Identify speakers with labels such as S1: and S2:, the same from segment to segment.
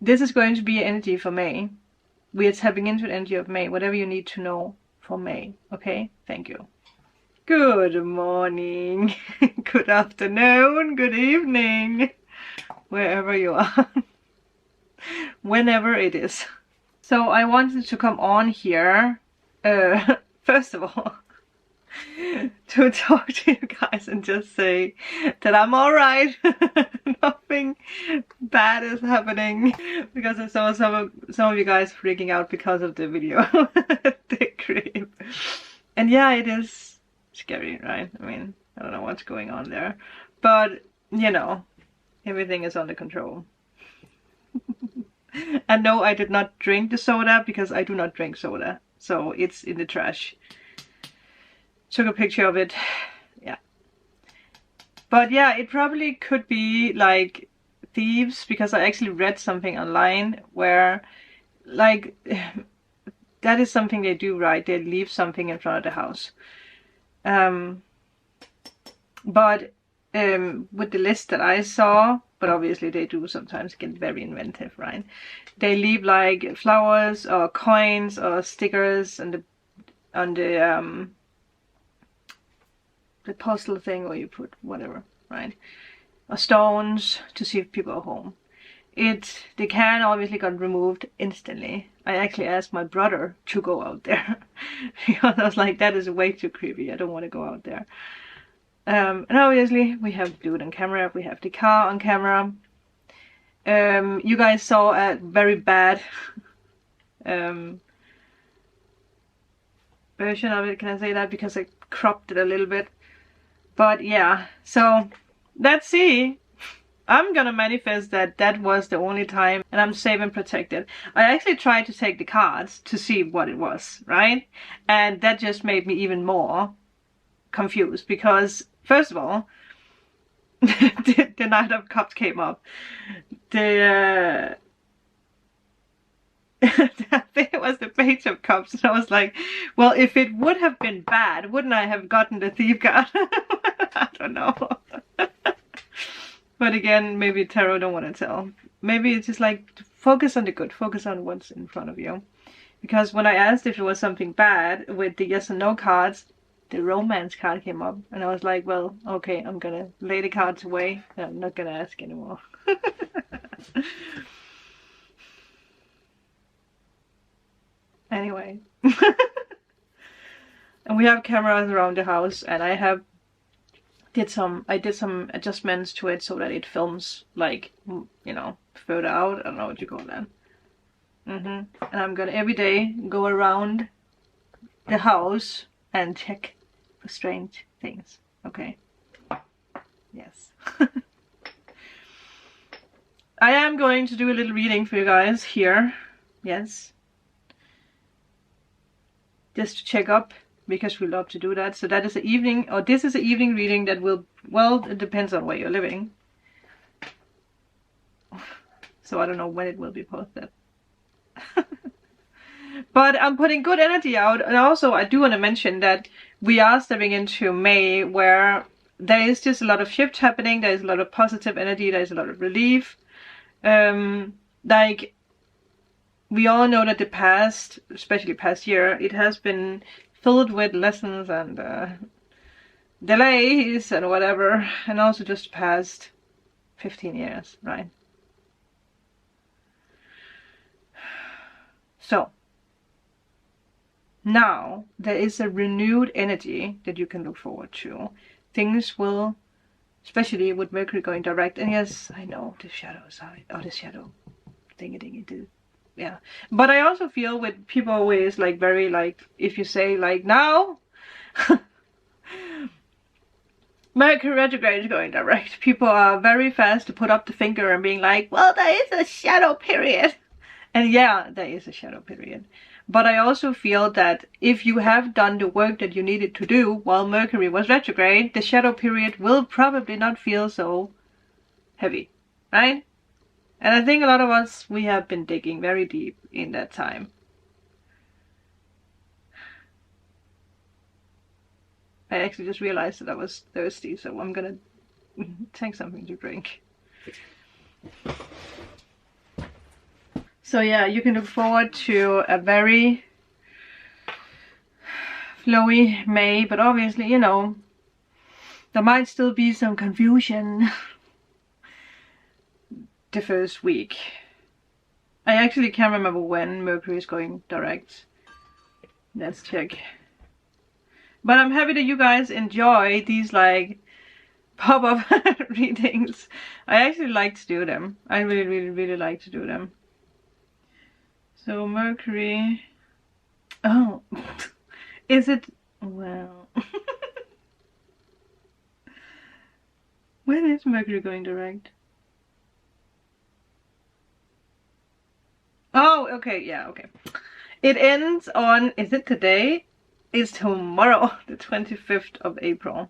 S1: this is going to be energy for May. We are tapping into the energy of May, whatever you need to know for May. Okay, thank you. Good morning, good afternoon, good evening, wherever you are, whenever it is. So I wanted to come on here, first of all, to talk to you guys and just say that I'm alright. Nothing bad is happening, because I saw some of you guys freaking out because of the video. The creep. And yeah, it is scary, right? I mean, I don't know what's going on there, but you know, everything is under control. And no, I did not drink the soda because I do not drink soda, so it's in the trash. Took a picture of it. Yeah, but yeah, it probably could be like thieves, because I actually read something online where like that is something they do, right? They leave something in front of the house. But with the list that I saw, but obviously they do sometimes get very inventive, right? They leave like flowers or coins or stickers on the puzzle thing, or you put whatever, right? Or stones to see if people are home. They can obviously got removed instantly. I actually asked my brother to go out there because I was like, that is way too creepy. I don't want to go out there. And obviously we have to do it on camera. We have the car on camera. You guys saw a very bad version of it. Can I say that? Because I cropped it a little bit. But yeah, so let's see. I'm gonna manifest that was the only time, and I'm safe and protected. I actually tried to take the cards to see what it was, right? And that just made me even more confused, because first of all, the Knight of Cups came up. I think it was the Page of Cups, and I was like, well, if it would have been bad, wouldn't I have gotten the Thief card? I don't know. But again, maybe tarot don't want to tell. Maybe it's just like, focus on the good, focus on what's in front of you. Because when I asked if it was something bad with the yes and no cards, the romance card came up, and I was like, well, okay, I'm gonna lay the cards away, and I'm not gonna ask anymore. Anyway. And we have cameras around the house, and I did some adjustments to it so that it films, like, you know, further out. I don't know what you call that. And I'm gonna every day go around the house and check for strange things. Okay. Yes. I am going to do a little reading for you guys here. Yes. Just to check up, because we love to do that. So that is the evening, or this is the evening reading that will, well, it depends on where you're living. So I don't know when it will be posted. But I'm putting good energy out, and also I do want to mention that we are stepping into May, where there is just a lot of shift happening. There is a lot of positive energy. There is a lot of relief. Like, we all know that the past, especially past year, it has been filled with lessons and delays and whatever, and also just past 15 years, right? So now there is a renewed energy that you can look forward to. Things will, especially with Mercury going direct, and yes, I know the shadow side, or the shadow thingy, yeah. But I also feel with people always like very like, if you say like now Mercury retrograde is going direct, people are very fast to put up the finger and being like, well, there is a shadow period. And yeah, there is a shadow period. But I also feel that if you have done the work that you needed to do while Mercury was retrograde, the shadow period will probably not feel so heavy, right? And I think a lot of us, we have been digging very deep in that time. I actually just realized that I was thirsty, so I'm gonna take something to drink. So yeah, you can look forward to a very flowy May, but obviously, you know, there might still be some confusion the first week. I actually can't remember when Mercury is going direct. Let's check. But I'm happy that you guys enjoy these like pop-up readings. I actually like to do them. I really like to do them. So Mercury. Oh, is it? Well, when is Mercury going direct? Oh, okay, yeah, okay. It ends on, is it today? It's tomorrow, the 25th of April.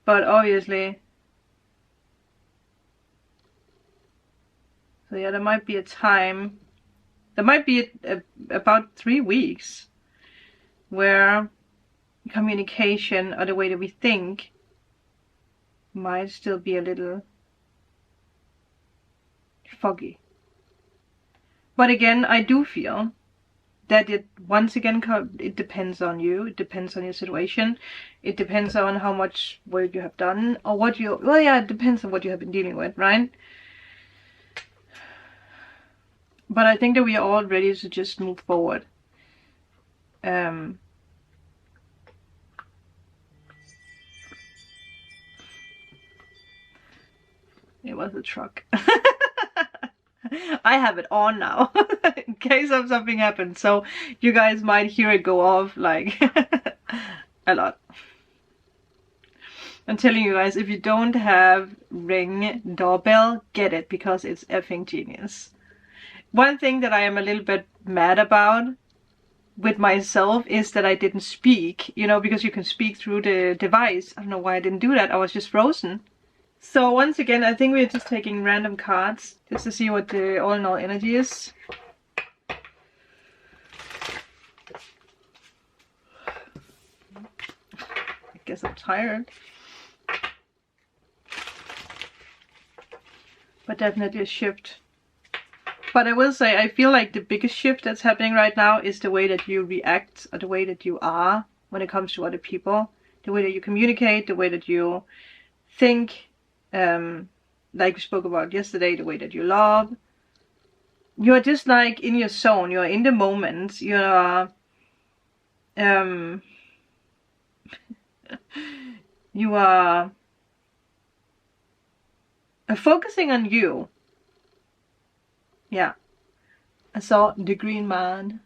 S1: But obviously, so yeah, there might be a time, there might be about 3 weeks where communication or the way that we think might still be a little foggy. But again, I do feel that it, once again, it depends on you, it depends on your situation, it depends on how much work you have done, or what you, well yeah, it depends on what you have been dealing with, right? But I think that we are all ready to just move forward. It was a truck. I have it on now in case of something happens, so you guys might hear it go off like a lot. I'm telling you guys, if you don't have Ring doorbell, get it, because it's effing genius. One thing that I am a little bit mad about with myself is that I didn't speak, you know, because you can speak through the device. I don't know why I didn't do that. I was just frozen. So once again, I think we're just taking random cards just to see what the all in all energy is. I guess I'm tired. But definitely a shift. But I will say, I feel like the biggest shift that's happening right now is the way that you react, or the way that you are when it comes to other people. The way that you communicate, the way that you think, like we spoke about yesterday, the way that you love. You're just like in your zone, you're in the moment, you're you are focusing on you. Yeah. I saw the green man.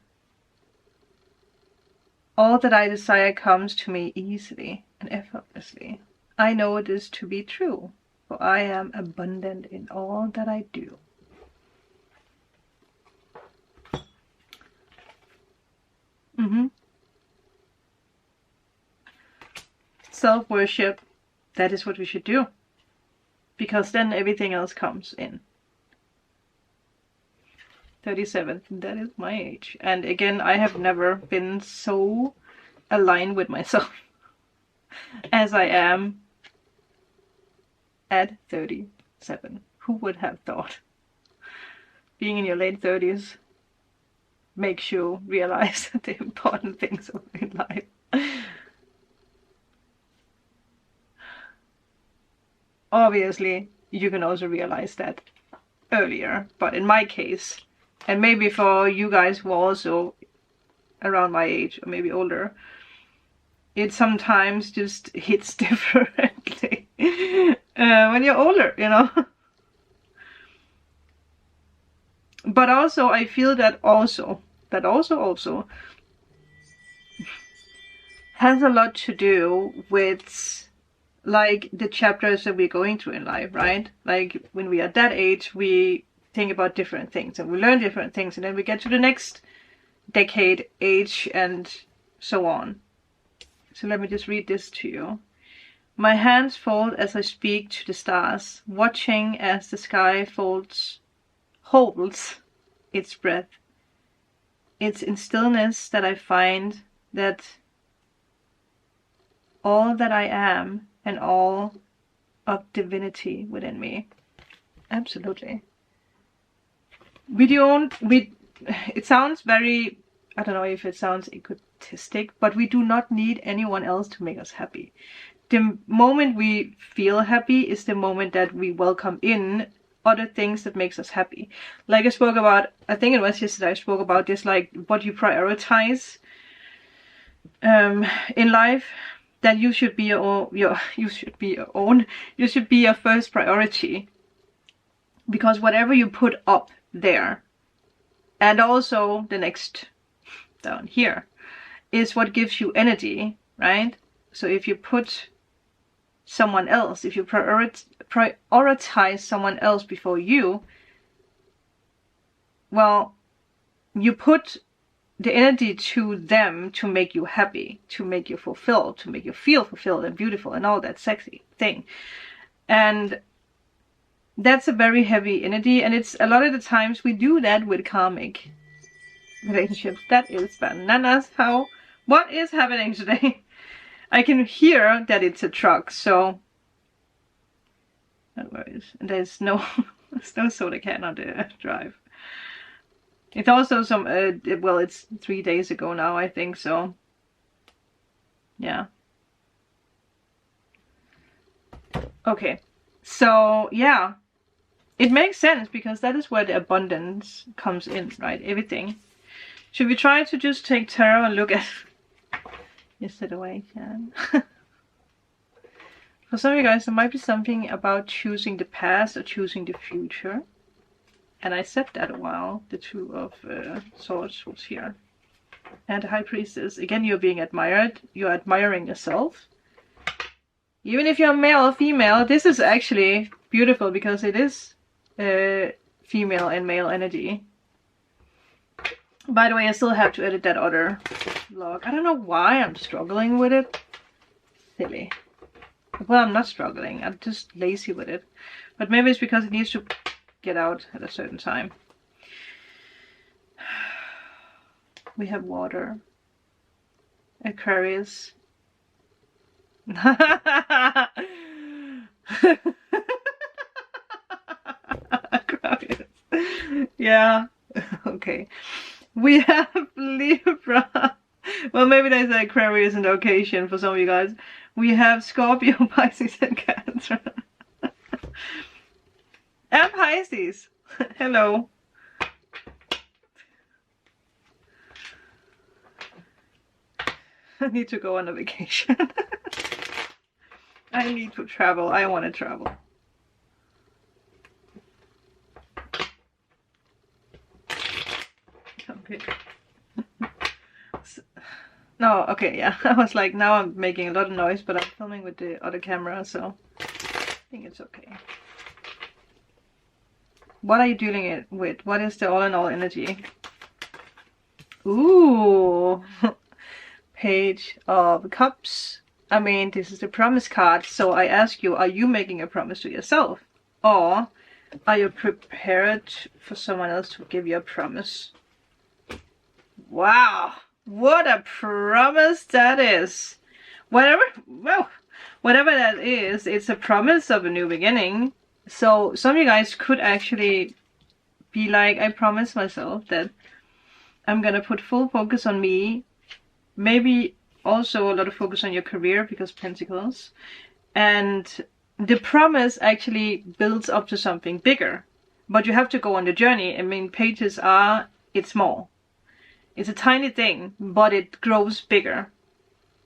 S1: All that I desire comes to me easily and effortlessly. I know this to be true, for I am abundant in all that I do. Self-worship, that is what we should do. Because then everything else comes in. 37, that is my age. And again, I have never been so aligned with myself as I am at 37. Who would have thought? Being in your late 30s makes you realize the important things in life. Obviously, you can also realize that earlier, but in my case, and maybe for you guys who are also around my age or maybe older, it sometimes just hits differently when you're older, you know. But also I feel that also has a lot to do with like the chapters that we're going through in life, right? Like when we are that age, we think about different things and we learn different things, and then we get to the next decade age and so on. So let me just read this to you. My hands fold as I speak to the stars, watching as the sky holds its breath. It's in stillness that I find that all that I am and all of divinity within me. Absolutely. it sounds very, I don't know if it sounds egotistic, but we do not need anyone else to make us happy. The moment we feel happy is the moment that we welcome in other things that makes us happy. Like I spoke about, I think it was yesterday, I spoke about this, like what you prioritize in life, that you should be you should be your first priority. Because whatever you put up there, and also the next down here, is what gives you energy, right? So if you put someone else, if you prioritize someone else before you, well, you put the energy to them to make you happy, to make you fulfilled, to make you feel fulfilled and beautiful and all that sexy thing. And that's a very heavy energy, and it's a lot of the times we do that with karmic relationships. That is bananas. What is happening today? I can hear that it's a truck, so no worries. And there's no soda can on the drive. It's also some well, it's 3 days ago now, I think, so yeah. Okay, so yeah, it makes sense because that is where the abundance comes in, right? Everything. Should we try to just take tarot and look at yesterday, Jan? For some of you guys, there might be something about choosing the past or choosing the future. And I said that a while. The Two of Swords was here. And the High Priestess. Again, you're being admired. You're admiring yourself. Even if you're male or female, this is actually beautiful because it is female and male energy. By the way, I still have to edit that other vlog. I don't know why I'm struggling with it. Silly. Well, I'm not struggling. I'm just lazy with it. But maybe it's because it needs to get out at a certain time. We have water. Aquarius. Aquarius. Yeah. Okay. We have Libra. Well, maybe there's an Aquarius in the occasion for some of you guys. We have Scorpio, Pisces, and Cancer. And Pisces. Hello. I need to go on a vacation. I need to travel. I want to travel. Okay. No, okay, yeah. I was like, now I'm making a lot of noise, but I'm filming with the other camera, so I think it's okay. What are you dealing it with? What is the all-in-all energy? Ooh. Page of Cups. I mean, this is the promise card, so I ask you, are you making a promise to yourself? Or are you prepared for someone else to give you a promise? Wow, what a promise that is. Whatever that is, it's a promise of a new beginning. So some of you guys could actually be like, I promise myself that I'm gonna put full focus on me. Maybe also a lot of focus on your career because Pentacles. And the promise actually builds up to something bigger. But you have to go on the journey. I mean, pages are, it's small. It's a tiny thing, but it grows bigger.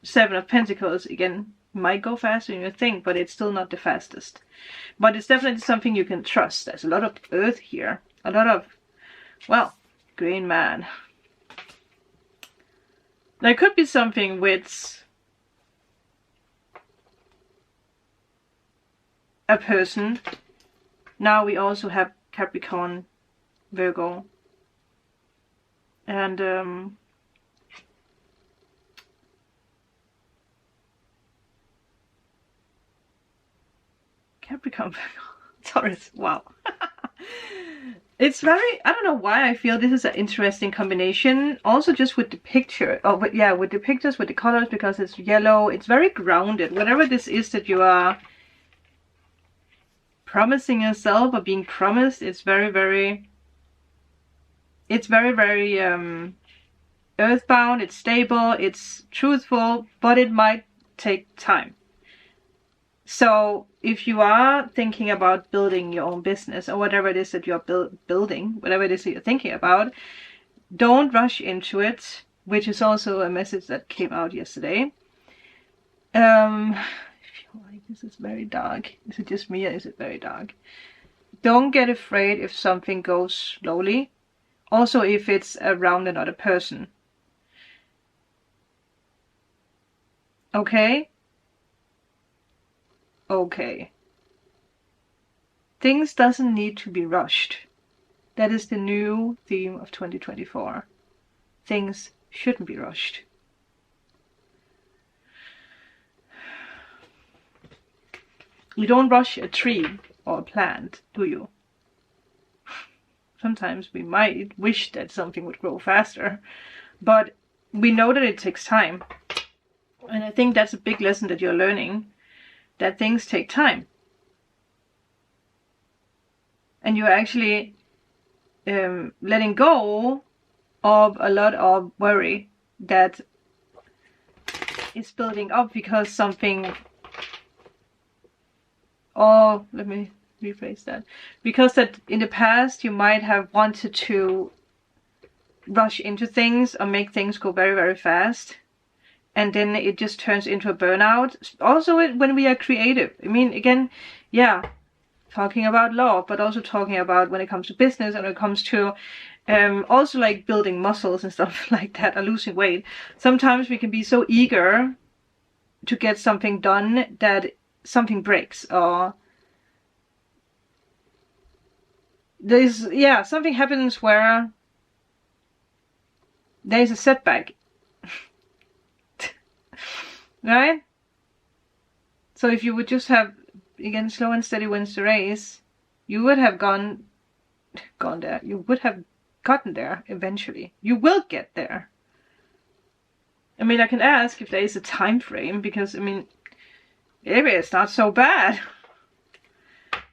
S1: Seven of Pentacles, again, might go faster than you think, but it's still not the fastest. But it's definitely something you can trust. There's a lot of earth here. A lot of, well, Green Man. There could be something with a person. Now we also have Capricorn, Virgo. And Capricorn, Taurus, wow. It's very, I don't know why I feel this is an interesting combination. Also just with the picture, oh, but yeah, with the pictures, with the colors, because it's yellow, it's very grounded. Whatever this is that you are promising yourself or being promised, it's very, very It's very, very earthbound, it's stable, it's truthful, but it might take time. So if you are thinking about building your own business or whatever it is that you're building, whatever it is that you're thinking about, don't rush into it, which is also a message that came out yesterday. I feel like this is very dark. Is it just me or is it very dark? Don't get afraid if something goes slowly. Also if it's around another person. Okay? Okay. Things doesn't need to be rushed. That is the new theme of 2024. Things shouldn't be rushed. You don't rush a tree or a plant, do you? Sometimes we might wish that something would grow faster, but we know that it takes time. And I think that's a big lesson that you're learning, that things take time. And you're actually letting go of a lot of worry that is building up because something, or let me rephrase that, because that in the past you might have wanted to rush into things or make things go very, very fast, and then it just turns into a burnout. Also when we are creative, I mean, again, yeah, talking about love, but also talking about when it comes to business and when it comes to also like building muscles and stuff like that, or losing weight. Sometimes we can be so eager to get something done that something breaks, or there's, yeah, something happens where there's a setback. Right? So if you would just have, again, slow and steady wins the race, you would have gone there. You would have gotten there eventually. You will get there. I mean, I can ask if there is a time frame, because, I mean, maybe it's not so bad.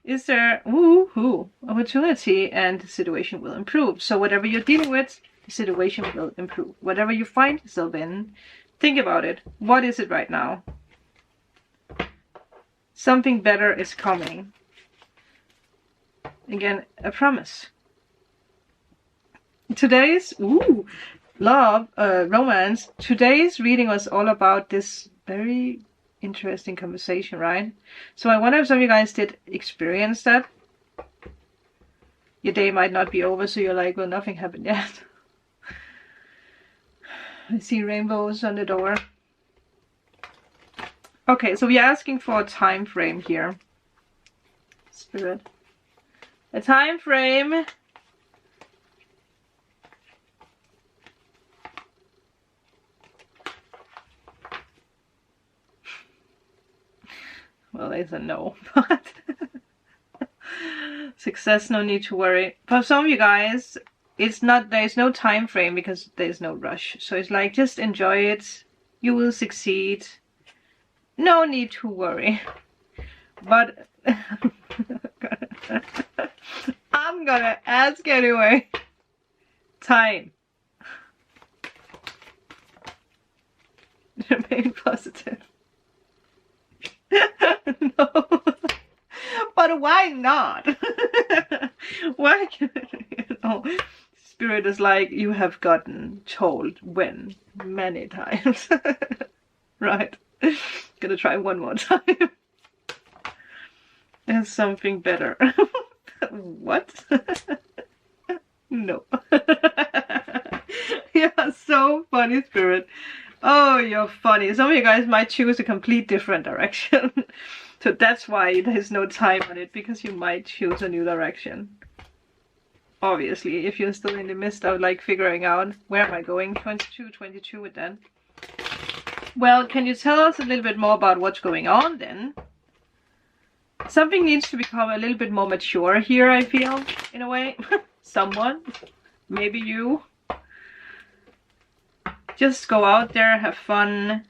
S1: Is there, opportunity, and the situation will improve. So whatever you're dealing with, the situation will improve. Whatever you find yourself in, think about it. What is it right now? Something better is coming. Again, a promise. Today's, love, romance. Today's reading was all about this very interesting conversation, right? So I wonder if some of you guys did experience that. Your day might not be over, so you're like, well, nothing happened yet. I see rainbows on the door. Okay, so we're asking for a time frame here. Spirit. A time frame. Well, there's a no, but success, no need to worry. For some of you guys, it's not, there's no time frame because there's no rush. So it's like, just enjoy it. You will succeed. No need to worry. But I'm gonna ask anyway. Time. Remain positive. No. But why not? Why can Spirit is like, you have gotten told when many times. Right. Gonna try one more time. There's something better. What? No. You're so funny, Spirit. Oh, you're funny. Some of you guys might choose a complete different direction. So that's why there's no time on it, because you might choose a new direction. Obviously, if you're still in the midst of like figuring out where am I going, 22 with that. Well, can you tell us a little bit more about what's going on then? Something needs to become a little bit more mature here, I feel, in a way. Someone, maybe you. Just go out there, have fun.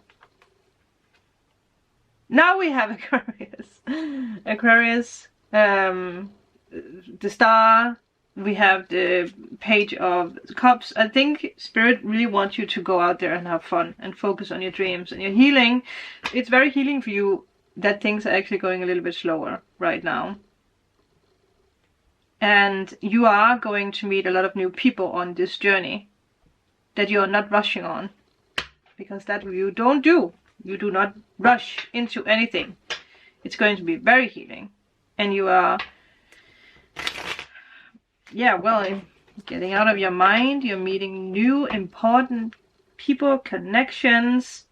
S1: Now we have Aquarius. Aquarius, the star, we have the Page of Cups. I think Spirit really wants you to go out there and have fun and focus on your dreams and your healing. It's very healing for you that things are actually going a little bit slower right now. And you are going to meet a lot of new people on this journey that you are not rushing on. Because that you don't do. You do not rush into anything. It's going to be very healing. And you are, yeah, well, getting out of your mind. You're meeting new important people, connections,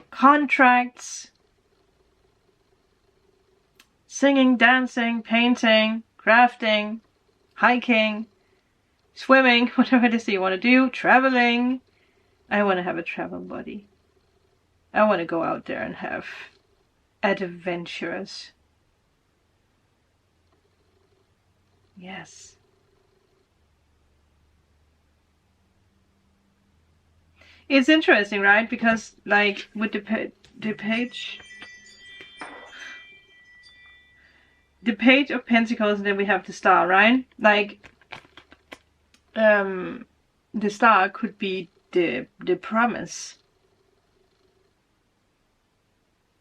S1: contracts, singing, dancing, painting, crafting, hiking, swimming, whatever it is that you want to do, traveling. I want to have a travel buddy. I want to go out there and have adventures. Yes. It's interesting, right? Because like with the Page of Pentacles, and then we have the Star, right? Like the Star could be the promise.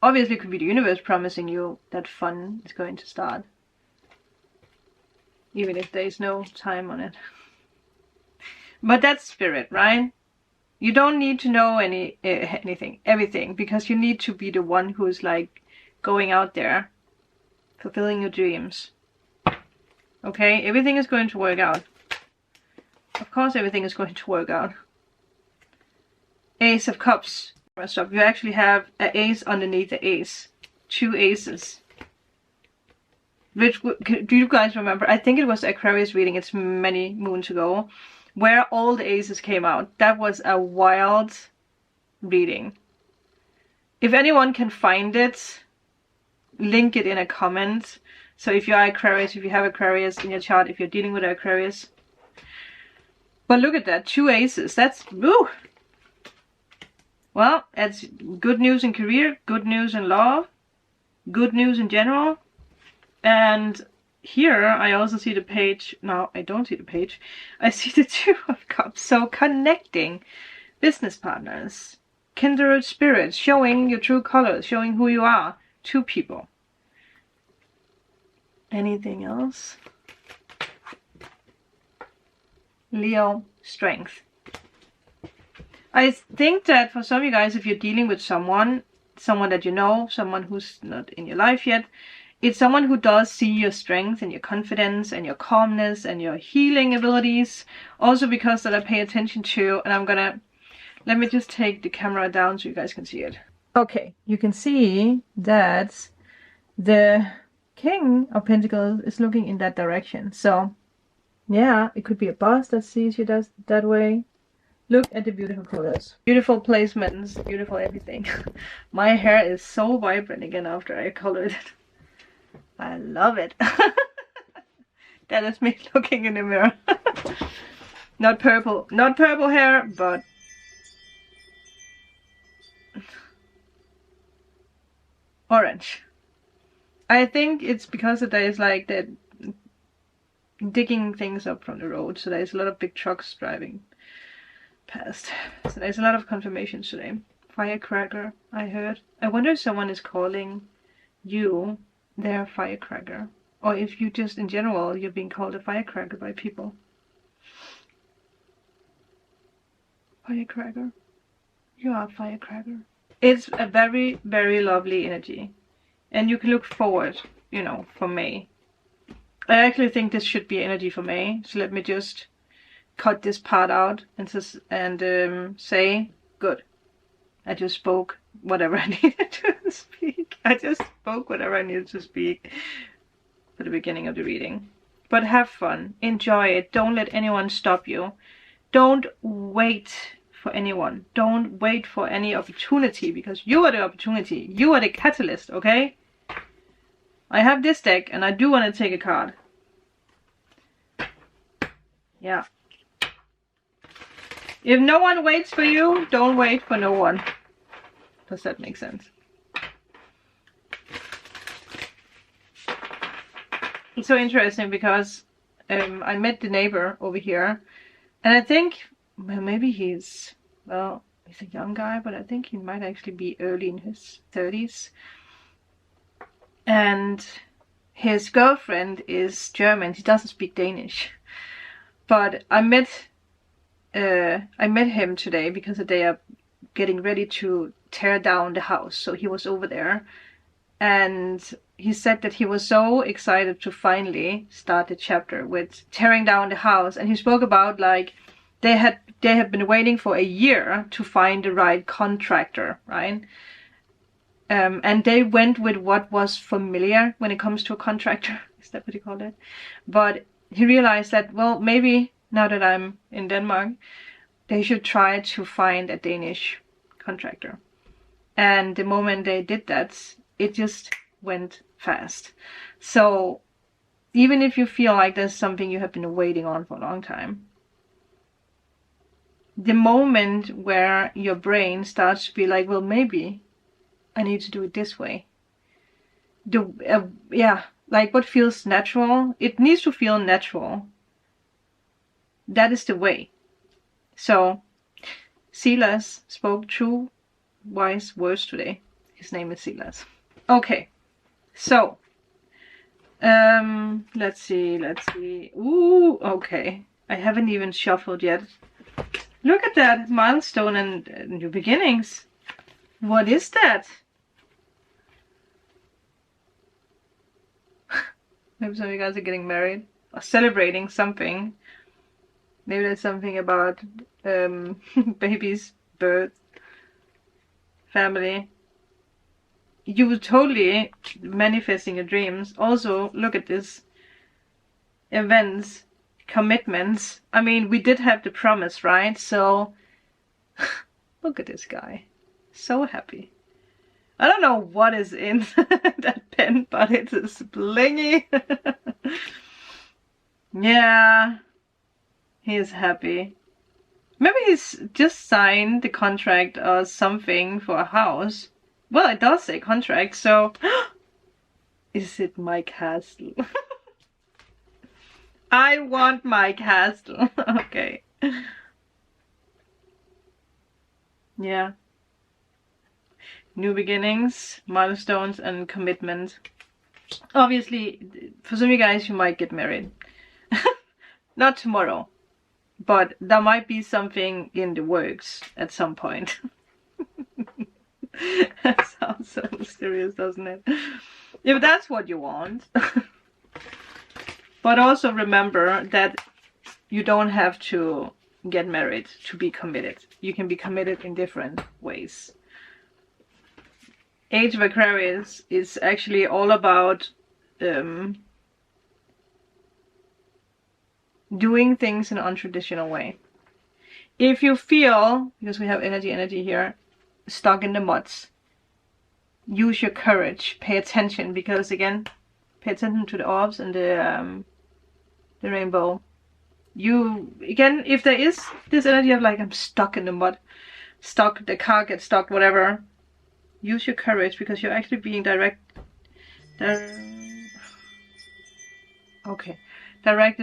S1: Obviously it could be the universe promising you that fun is going to start, even if there is no time on it. But that's Spirit, right? You don't need to know everything, because you need to be the one who's like going out there, fulfilling your dreams. Okay, everything is going to work out. Of course everything is going to work out. Ace of Cups. You actually have an ace underneath the ace. 2 aces. Which, do you guys remember? I think it was Aquarius reading, it's many moons ago, where all the aces came out. That was a wild reading. If anyone can find it, link it in a comment. So if you are Aquarius, if you have Aquarius in your chart, if you're dealing with Aquarius. But look at that, 2 aces. That's, woo! Well, that's good news in career, good news in love, good news in general. And here I also see the Page. No, I don't see the Page. I see the 2 of Cups. So connecting business partners, kindred spirits, showing your true colors, showing who you are to people. Anything else? Leo, strength. I think that for some of you guys, if you're dealing with someone that you know, someone who's not in your life yet, it's someone who does see your strength and your confidence and your calmness and your healing abilities. Also because that I pay attention to, and I'm gonna, let me just take the camera down so you guys can see it. Okay, you can see that the King of Pentacles is looking in that direction. So yeah, it could be a boss that sees you that way. Look at the beautiful colors. Beautiful placements, beautiful everything. My hair is so vibrant again after I colored it. I love it. That is me looking in the mirror. Not purple hair, but orange. I think it's because there is like that digging things up from the road, so there's a lot of big trucks driving past. So there's a lot of confirmations today. Firecracker, I heard. I wonder if someone is calling you their firecracker, or if you just in general you're being called a firecracker by people. Firecracker, you are a firecracker. It's a very, very lovely energy, and you can look forward, you know, for May. I actually think this should be energy for May, so let me just cut this part out and say good. I just spoke whatever I needed to speak. I just spoke whatever I needed to speak for the beginning of the reading. But have fun, enjoy it. Don't let anyone stop you. Don't wait for anyone. Don't wait for any opportunity, because you are the opportunity. You are the catalyst, okay? I have this deck and I do want to take a card. Yeah. If no one waits for you, don't wait for no one. Does that make sense? It's so interesting because I met the neighbor over here, and I think, well, maybe he's a young guy, but I think he might actually be early in his 30s. And his girlfriend is German. He doesn't speak Danish. But I met him today because they are getting ready to tear down the house. So he was over there, and he said that he was so excited to finally start the chapter with tearing down the house. And he spoke about like they had been waiting for a year to find the right contractor, right? And they went with what was familiar when it comes to a contractor. Is that what you call it? But he realized that, well, maybe now that I'm in Denmark, they should try to find a Danish contractor. And the moment they did that, it just went fast. So even if you feel like there's something you have been waiting on for a long time, the moment where your brain starts to be like, well, maybe I need to do it this way. Like what feels natural, it needs to feel natural. That is the way. So Silas spoke true, wise words today. His name is Silas. Okay, so let's see. Ooh, okay. I haven't even shuffled yet. Look at that milestone and new beginnings. What is that? Maybe some of you guys are getting married or celebrating something. Maybe there's something about baby's birth, family. You were totally manifesting your dreams. Also, look at this. Events, commitments. I mean, we did have the promise, right? So, look at this guy. So happy. I don't know what is in that pen, but it is blingy. Yeah, he is happy. Maybe he's just signed the contract or something for a house. Well, it does say contract, so is it my castle? I want my castle. Okay. Yeah. New beginnings, milestones, and commitment. Obviously, for some of you guys, you might get married. Not tomorrow, but there might be something in the works at some point. That sounds so mysterious, doesn't it? If that's what you want. But also remember that you don't have to get married to be committed. You can be committed in different ways. Age of Aquarius is actually all about doing things in an untraditional way. If you feel, because we have energy here, stuck in the muds, use your courage, pay attention, because again, pay attention to the orbs and the rainbow. You, again, if there is this energy of like, I'm stuck in the mud, stuck, the car gets stuck, whatever, use your courage, because you're actually being directed in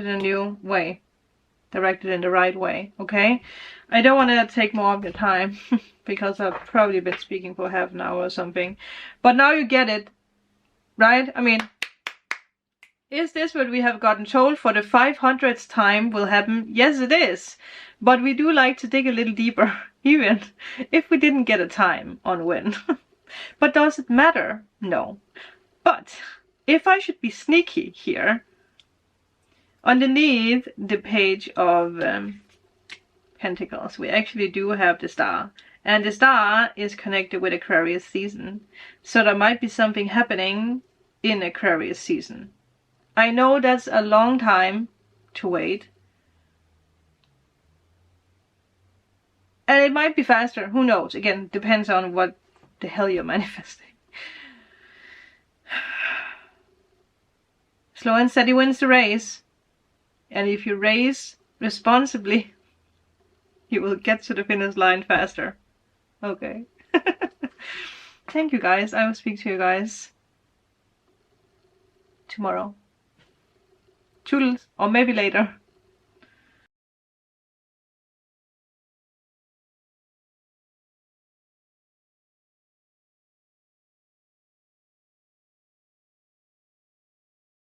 S1: a new way, directed in the right way. Okay, I don't want to take more of your time because I've probably been speaking for half an hour or something, but now you get it, right? I mean, is this what we have gotten told for the 500th time will happen? Yes, it is. But we do like to dig a little deeper, even if we didn't get a time on when. But does it matter? No. But if I should be sneaky here, underneath the page of Pentacles, we actually do have the star. And the star is connected with Aquarius season. So there might be something happening in Aquarius season. I know that's a long time to wait. And it might be faster, who knows? Again, depends on what the hell you're manifesting. Slow and steady wins the race. And if you race responsibly, you will get to the finish line faster. Okay. Thank you guys. I will speak to you guys tomorrow. Toodles, or maybe later.